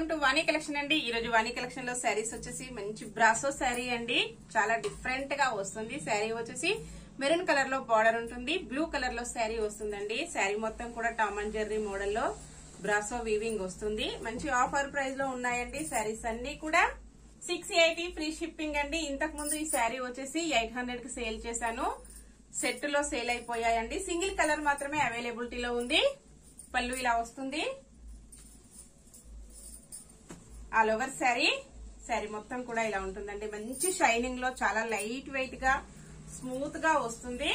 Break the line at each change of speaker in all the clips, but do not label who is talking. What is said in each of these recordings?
Welcome to Vani collection అండి. ఈ రోజు వాణి కలెక్షన్ లో శారీస్ వచ్చేసి మంచి బ్రాసో శారీ అండి. చాలా డిఫరెంట్ గా వస్తుంది. శారీ వచ్చేసి మెరూన్ కలర్ లో బార్డర్ ఉంటుంది, బ్లూ కలర్ లో శారీ వస్తుందండి. శారీ మొత్తం కూడా టామ్ అండ్ జెర్రీ మోడల్ లో బ్రాసో వీవింగ్ వస్తుంది. మంచి ఆఫర్ ప్రైస్ లో ఉన్నాయండి. శారీస్ అన్ని కూడా 680 ఫ్రీ షిప్పింగ్ అండి. ఇంతకు ముందు ఈ శారీ వచ్చేసి 800 కి సేల్ చేశాను. సెట్ లో సేల్ అయిపోయాయండి. సింగిల్ కలర్ మాత్రమే అవైలబిలిటీలో ఉంది. పళ్ళు ఇలా వస్తుంది. ఆల్ ఓవర్ శారీ మొత్తం కూడా ఇలా ఉంటుందండి. మంచి షైనింగ్ లో చాలా లైట్ వెయిట్ గా స్మూత్ గా వస్తుంది.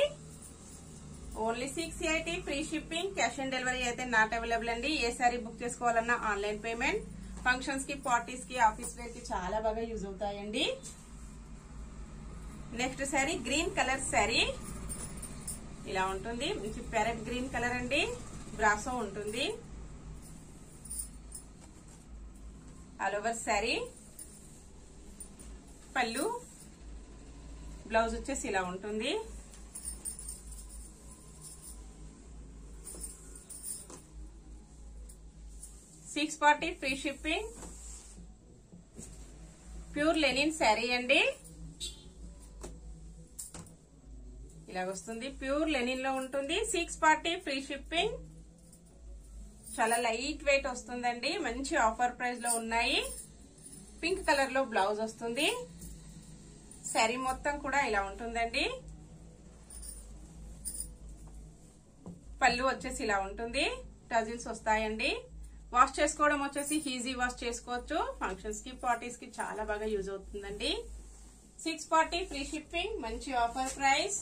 Only 680 free shipping. Cash on delivery అయితే నాట్ అవైలబుల్ అండి. ఏ శారీ బుక్ చేసుకోవాలన్నా ఆన్లైన్ పేమెంట్. ఫంక్షన్స్ కి, పార్టీస్ కి, ఆఫీస్ వేర్ కి చాలా బాగా యూజ్ అవుతాయండి. Next sari green colour sari ఇలా ఉంటుంది. మంచి ప్యారెట్ గ్రీన్ కలర్ అండి. బ్రాసో ఉంటుంది. ఆల్ ఓవర్ శారీ, పళ్ళు, బ్లౌజ్ వచ్చేసి ఇలా ఉంటుంది. $640 free shipping. Pure linen sari అండి. ఇలా వస్తుంది. ప్యూర్ లెనిన్ లో ఉంటుంది. 640 ఫ్రీ షిప్పింగ్. చాలా లైట్ వెయిట్ వస్తుందండి. మంచి ఆఫర్ ప్రైస్ లో ఉన్నాయి. పింక్ కలర్ లో బ్లౌజ్ వస్తుంది. శారీ మొత్తం కూడా ఇలా ఉంటుందండి. పళ్ళు వచ్చేసి ఇలా ఉంటుంది. టజిల్స్ వస్తాయండి. వాష్ చేసుకోవడం వచ్చేసి ఈజీ వాష్ చేసుకోవచ్చు. ఫంక్షన్స్ కి, పార్టీస్ కి చాలా బాగా యూజ్ అవుతుందండి. 640 ఫ్రీ షిప్పింగ్. మంచి offer price.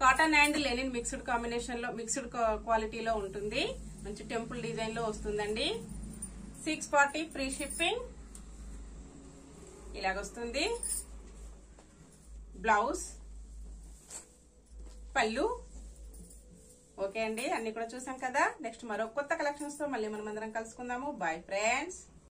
Cotton and Lenin mixed combination లో, మిక్స్డ్ క్వాలిటీలో ఉంటుంది. మంచి టెంపుల్ డిజైన్ లో వస్తుందండి. 640 ఫ్రీ షిప్పింగ్. ఇలాగొస్తుంది. బ్లౌజ్, పళ్ళు. ఓకే అండి, అన్ని కూడా చూసాం కదా. నెక్స్ట్ మరో కొత్త కలెక్షన్స్ తో మళ్ళీ మనం అందరం కలుసుకుందాము. Bye friends.